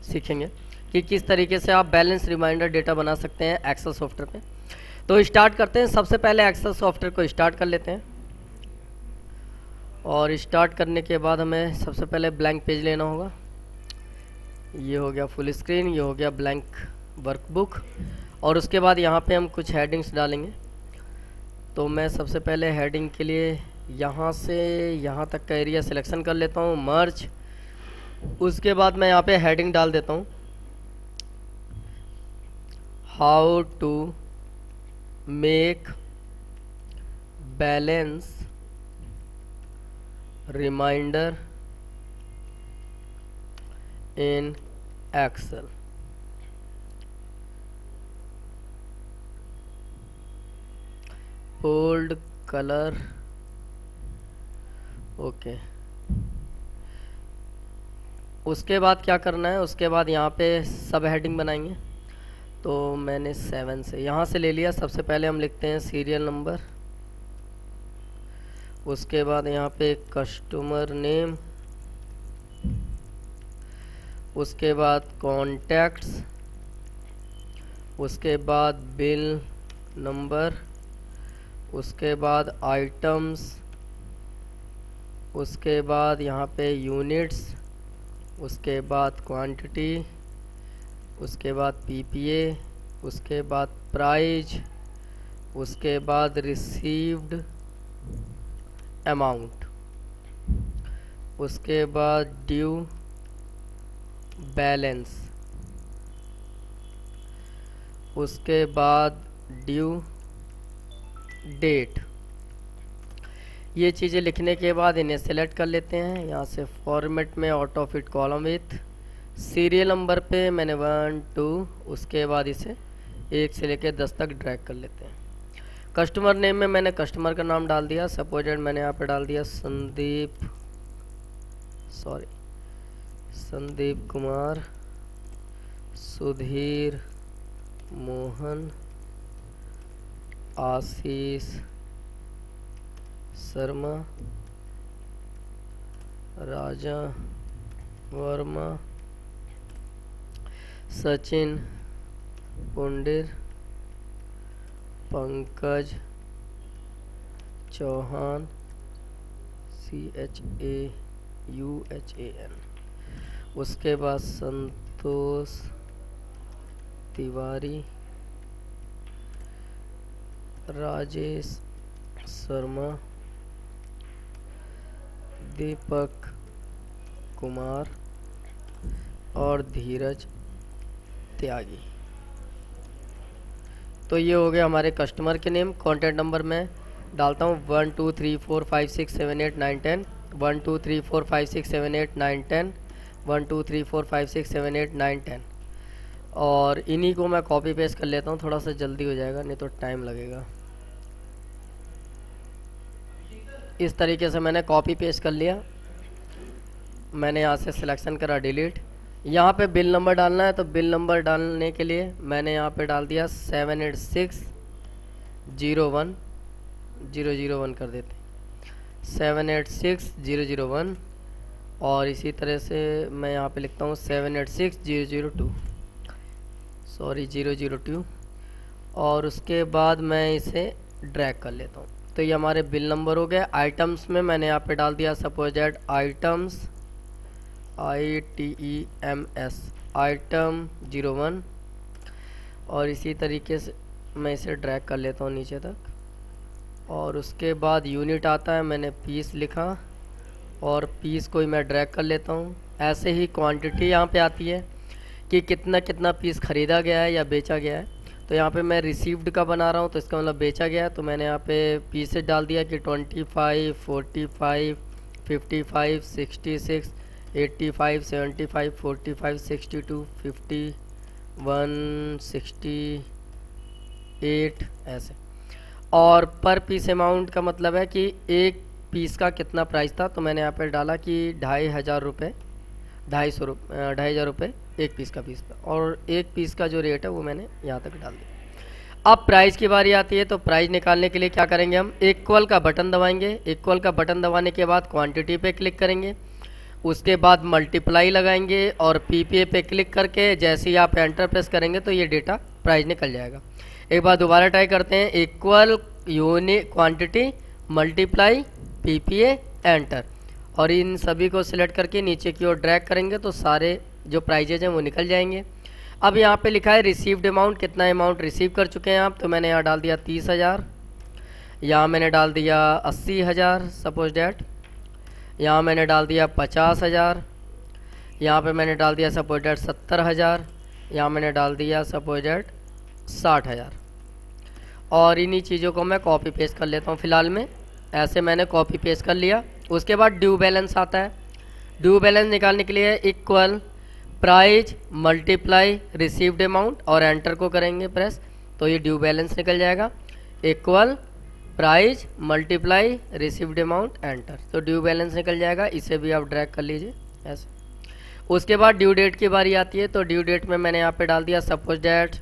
सीखेंगे कि किस तरीके से आप बैलेंस रिमाइंडर डेटा बना सकते हैं एक्सेल सॉफ्टवेयर पे। तो स्टार्ट करते हैं। सबसे पहले एक्सेल सॉफ्टवेयर को स्टार्ट कर लेते हैं और स्टार्ट करने के बाद हमें सबसे पहले ब्लैंक पेज लेना होगा। ये हो गया फुल स्क्रीन, ये हो गया ब्लैंक वर्कबुक और उसके बाद यहाँ पे हम कुछ हेडिंग्स डालेंगे। तो मैं सबसे पहले हेडिंग के लिए यहाँ से यहाँ तक का एरिया सिलेक्शन कर लेता हूँ, मर्ज। उसके बाद मैं यहाँ पे हेडिंग डाल देता हूँ, how to make balance reminder in Excel. Bold colour, okay. उसके बाद क्या करना है, उसके बाद यहाँ पे सब हेडिंग बनाएंगे। तो मैंने 7 से यहाँ से ले लिया। सबसे पहले हम लिखते हैं सीरियल नंबर, उसके बाद यहाँ पे कस्टमर नेम, उसके बाद कॉन्टैक्ट्स, उसके बाद बिल नंबर, उसके बाद आइटम्स, उसके बाद यहाँ पे यूनिट्स, उसके बाद क्वांटिटी, उसके बाद पीपीए, उसके बाद प्राइस, उसके बाद रिसीव्ड अमाउंट, उसके बाद ड्यू बैलेंस, उसके बाद ड्यू डेट। ये चीज़ें लिखने के बाद इन्हें सेलेक्ट कर लेते हैं यहाँ से फॉर्मेट में, auto fit column with serial number पे मैंने 1 2, उसके बाद इसे 1 से लेकर 10 तक ड्रैग कर लेते हैं। कस्टमर नेम में मैंने कस्टमर का नाम डाल दिया, सपोजेड मैंने यहाँ पे डाल दिया संदीप कुमार, सुधीर, मोहन, आशीष शर्मा, राजा वर्मा, सचिन पुंडिर, पंकज चौहान, CHAUHAN, उसके बाद संतोष तिवारी, राजेश शर्मा, दीपक कुमार और धीरज त्यागी। तो ये हो गया हमारे कस्टमर के नेम। कॉन्टैक्ट नंबर में डालता हूँ 1 2 3 4 5 6 7 8 9 10, 1 2 3 4 5 6 7 8 9 10, 1 2 3 4 5 6 7 8 9 10। और इन्हीं को मैं कॉपी पेस्ट कर लेता हूँ, थोड़ा सा जल्दी हो जाएगा, नहीं तो टाइम लगेगा। इस तरीके से मैंने कॉपी पेस्ट कर लिया। मैंने यहाँ से सिलेक्शन करा डिलीट। यहाँ पे बिल नंबर डालना है, तो बिल नंबर डालने के लिए मैंने यहाँ पे डाल दिया 78601 कर देते, 78601। और इसी तरह से मैं यहाँ पे लिखता हूँ 002। और उसके बाद मैं इसे ड्रैग कर लेता हूँ। तो ये हमारे बिल नंबर हो गए। आइटम्स में मैंने यहाँ पे डाल दिया सपोजेड आइटम्स, ITEMS, आइटम 01। और इसी तरीके से मैं इसे ड्रैग कर लेता हूँ नीचे तक। और उसके बाद यूनिट आता है, मैंने पीस लिखा और पीस को ही मैं ड्रैग कर लेता हूँ। ऐसे ही क्वांटिटी यहाँ पे आती है कि कितना कितना पीस ख़रीदा गया है या बेचा गया है। तो यहाँ पे मैं रिसीव्ड का बना रहा हूँ, तो इसका मतलब बेचा गया है। तो मैंने यहाँ पे पीसेज डाल दिया कि 25, 45, 55, 66, 85, 75, 45, 62, 51, 68 ऐसे। और पर पीस अमाउंट का मतलब है कि एक पीस का कितना प्राइस था। तो मैंने यहाँ पर डाला कि 2500 रुपये, 2500 रुपये एक पीस का पीस था। और एक पीस का जो रेट है वो मैंने यहाँ तक डाल दिया। अब प्राइस की बारी आती है। तो प्राइस निकालने के लिए क्या करेंगे, हम इक्वल का बटन दबाएंगे। इक्वल का बटन दबाने के बाद क्वांटिटी पे क्लिक करेंगे। उसके बाद मल्टीप्लाई लगाएंगे और पीपीए पे क्लिक करके जैसे ही आप एंटर प्रेस करेंगे तो ये डेटा प्राइस निकल जाएगा। एक बार दोबारा ट्राई करते हैं, equal unit quantity multiply PPA enter, और इन सभी को सिलेक्ट करके नीचे की ओर ड्रैग करेंगे तो सारे जो प्राइजेज हैं वो निकल जाएंगे। अब यहाँ पे लिखा है रिसीव्ड अमाउंट, कितना अमाउंट रिसीव कर चुके हैं आप, तो मैंने यहाँ डाल दिया 30,000, यहाँ मैंने डाल दिया 80,000 सपोज डैट, यहाँ मैंने डाल दिया 50,000, यहाँ पे मैंने डाल दिया सपोज डैट 70,000, यहाँ मैंने डाल दिया सपोज डैट 60,000। और इन्हीं चीज़ों को मैं कॉपी पेस्ट कर लेता हूँ फ़िलहाल में। ऐसे मैंने कॉपी पेस्ट कर लिया। उसके बाद ड्यू बैलेंस आता है। ड्यू बैलेंस निकालने के लिए equal price multiply received amount और एंटर को करेंगे प्रेस, तो ये ड्यू बैलेंस निकल जाएगा। Equal price multiply received amount enter, तो ड्यू बैलेंस निकल जाएगा। इसे भी आप ड्रैग कर लीजिए ऐसे। उसके बाद ड्यू डेट की बारी आती है, तो ड्यू डेट में मैंने यहाँ पे डाल दिया सपोज डैट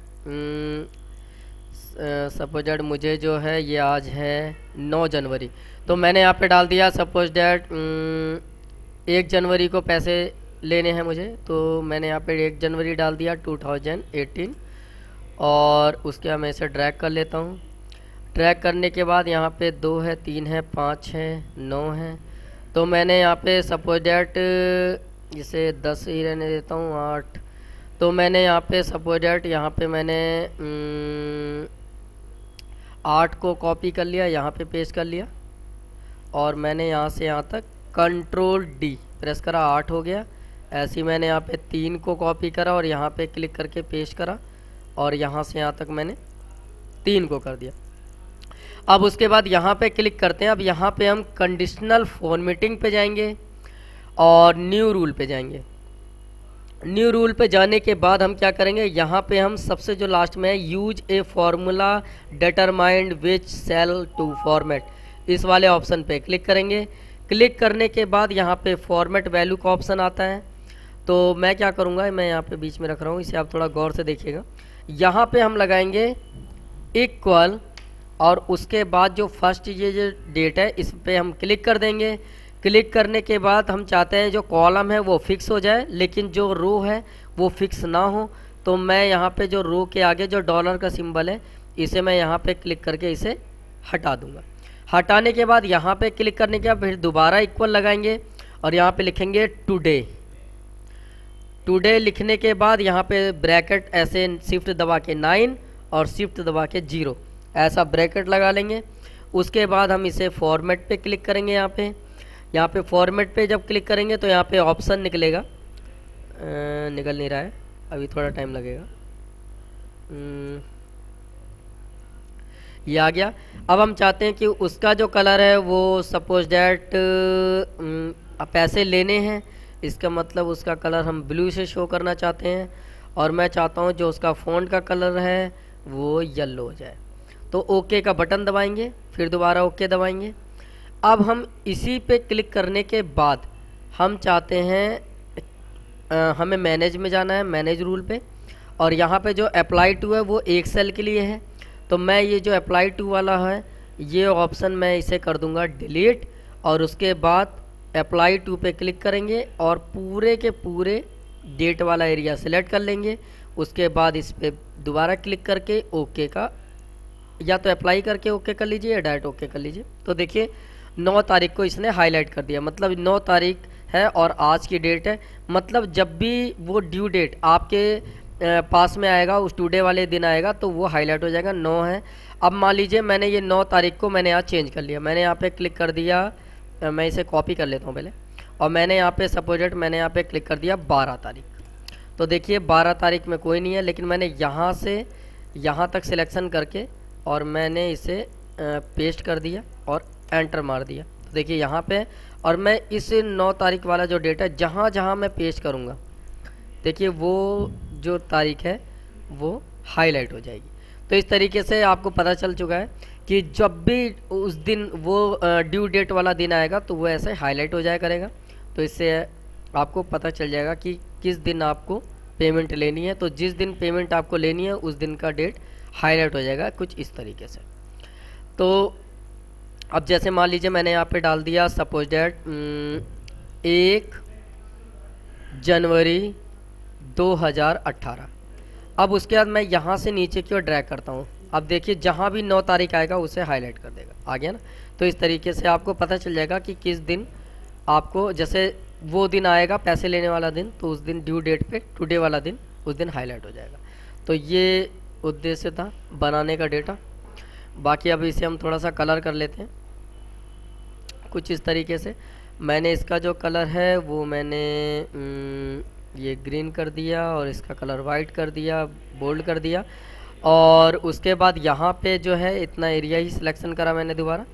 मुझे जो है ये आज है 9 जनवरी, तो मैंने यहाँ पे डाल दिया सपोज डैट 1 जनवरी को पैसे लेने हैं मुझे, तो मैंने यहाँ पे 1 जनवरी डाल दिया 2018। और उसके बाद मैं इसे ड्रैग कर लेता हूँ। ड्रैग करने के बाद यहाँ पे 2 है, 3 है, 5 है, 9 है, तो मैंने यहाँ पे सपोज डैट इसे 10 ही रहने देता हूँ, 8, तो मैंने यहाँ पे सपोज डैट यहाँ पे मैंने 8 को कॉपी कर लिया, यहाँ पे पेस्ट कर लिया, और मैंने यहाँ से यहाँ तक कंट्रोल डी प्रेस करा, 8 हो गया। ऐसे ही मैंने यहाँ पे 3 को कॉपी करा और यहाँ पे क्लिक करके पेस्ट करा, और यहाँ से यहाँ तक मैंने 3 को कर दिया। अब उसके बाद यहाँ पे क्लिक करते हैं। अब यहाँ पे हम कंडीशनल फॉर्मेटिंग पे जाएंगे और न्यू रूल पे जाएंगे। न्यू रूल पे जाने के बाद हम क्या करेंगे, यहाँ पे हम सबसे जो लास्ट में है use a formula determined which cell to format, इस वाले ऑप्शन पे क्लिक करेंगे। क्लिक करने के बाद यहाँ पे फॉर्मेट वैल्यू का ऑप्शन आता है, तो मैं क्या करूँगा, मैं यहाँ पे बीच में रख रहा हूँ, इसे आप थोड़ा गौर से देखिएगा। यहाँ पे हम लगाएंगे इक्वल, और उसके बाद जो फर्स्ट ये जो डेट है इस पे हम क्लिक कर देंगे। क्लिक करने के बाद हम चाहते हैं जो कॉलम है वो फिक्स हो जाए, लेकिन जो रो है वो फिक्स ना हो, तो मैं यहाँ पे जो रो के आगे जो डॉलर का सिंबल है इसे मैं यहाँ पे क्लिक करके इसे हटा दूंगा। हटाने के बाद यहाँ पे क्लिक करने के बाद फिर दोबारा इक्वल लगाएंगे और यहाँ पे लिखेंगे टुडे। टुडे लिखने के बाद यहाँ पे ब्रैकेट ऐसे शिफ्ट दबा के 9 और शिफ्ट दबा के 0 ऐसा ब्रैकेट लगा लेंगे। उसके बाद हम इसे फॉर्मेट पे क्लिक करेंगे। यहाँ पे फॉर्मेट पे जब क्लिक करेंगे तो यहाँ पे ऑप्शन निकलेगा, निकल नहीं रहा है, अभी थोड़ा टाइम लगेगा। ये आ गया। अब हम चाहते हैं कि उसका जो कलर है वो सपोज डैट पैसे लेने हैं, इसका मतलब उसका कलर हम ब्लू से शो करना चाहते हैं, और मैं चाहता हूँ जो उसका फ़ॉन्ट का कलर है वो येलो हो जाए। तो ओके का बटन दबाएंगे, फिर दोबारा ओके दबाएंगे। अब हम इसी पे क्लिक करने के बाद हम चाहते हैं हमें मैनेज में जाना है, मैनेज रूल पे, और यहाँ पे जो अप्लाई टू है वो एक सेल के लिए है, तो मैं ये जो अप्लाई टू वाला है ये ऑप्शन मैं इसे कर दूंगा डिलीट, और उसके बाद अप्लाई टू पे क्लिक करेंगे और पूरे के पूरे डेट वाला एरिया सेलेक्ट कर लेंगे। उसके बाद इस पर दोबारा क्लिक करके ओके का, या तो अप्लाई करके ओके कर लीजिए या डायरेक्ट ओके कर लीजिए। तो देखिए 9 तारीख को इसने हाईलाइट कर दिया, मतलब 9 तारीख है और आज की डेट है, मतलब जब भी वो ड्यू डेट आपके पास में आएगा, उस टुडे वाले दिन आएगा तो वो हाईलाइट हो जाएगा 9 है। अब मान लीजिए मैंने ये 9 तारीख को मैंने यहाँ चेंज कर लिया, मैंने यहाँ पे क्लिक कर दिया, मैं इसे कॉपी कर लेता हूँ पहले, और मैंने यहाँ पे सपोजेट मैंने यहाँ पे क्लिक कर दिया 12 तारीख। तो देखिए 12 तारीख में कोई नहीं है, लेकिन मैंने यहाँ से यहाँ तक सिलेक्शन करके और मैंने इसे पेस्ट कर दिया और एंटर मार दिया। तो देखिए यहाँ पे, और मैं इस 9 तारीख वाला जो डेट है जहाँ जहाँ मैं पेस्ट करूँगा देखिए वो जो तारीख है वो हाईलाइट हो जाएगी। तो इस तरीके से आपको पता चल चुका है कि जब भी उस दिन वो ड्यू डेट वाला दिन आएगा तो वो ऐसे हाईलाइट हो जाया करेगा। तो इससे आपको पता चल जाएगा कि किस दिन आपको पेमेंट लेनी है, तो जिस दिन पेमेंट आपको लेनी है उस दिन का डेट हाईलाइट हो जाएगा कुछ इस तरीके से। तो अब जैसे मान लीजिए मैंने यहाँ पे डाल दिया सपोज डैट 1 जनवरी 2018। अब उसके बाद मैं यहाँ से नीचे की ओर ड्रैग करता हूँ। अब देखिए जहाँ भी 9 तारीख आएगा उसे हाईलाइट कर देगा, आ गया ना। तो इस तरीके से आपको पता चल जाएगा कि किस दिन आपको, जैसे वो दिन आएगा पैसे लेने वाला दिन, तो उस दिन ड्यू डेट पे टुडे वाला दिन उस दिन हाईलाइट हो जाएगा। तो ये उद्देश्य था बनाने का डेटा। बाकी अब इसे हम थोड़ा सा कलर कर लेते हैं कुछ इस तरीके से। मैंने इसका जो कलर है वो मैंने ये ग्रीन कर दिया और इसका कलर वाइट कर दिया, बोल्ड कर दिया। और उसके बाद यहाँ पे जो है इतना एरिया ही सिलेक्शन करा मैंने दोबारा,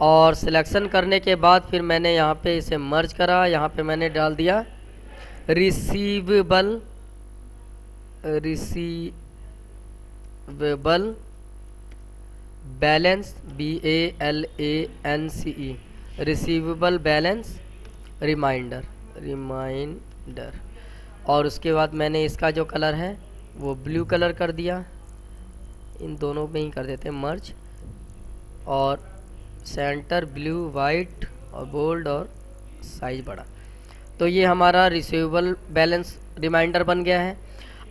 और सिलेक्शन करने के बाद फिर मैंने यहाँ पे इसे मर्ज करा। यहाँ पे मैंने डाल दिया receivable balance, BALANCE, receivable balance reminder. और उसके बाद मैंने इसका जो कलर है वो ब्लू कलर कर दिया। इन दोनों में ही कर देते हैं मर्ज, और सेंटर ब्लू, वाइट और बोल्ड और साइज बड़ा। तो ये हमारा रिसीवेबल बैलेंस रिमाइंडर बन गया है।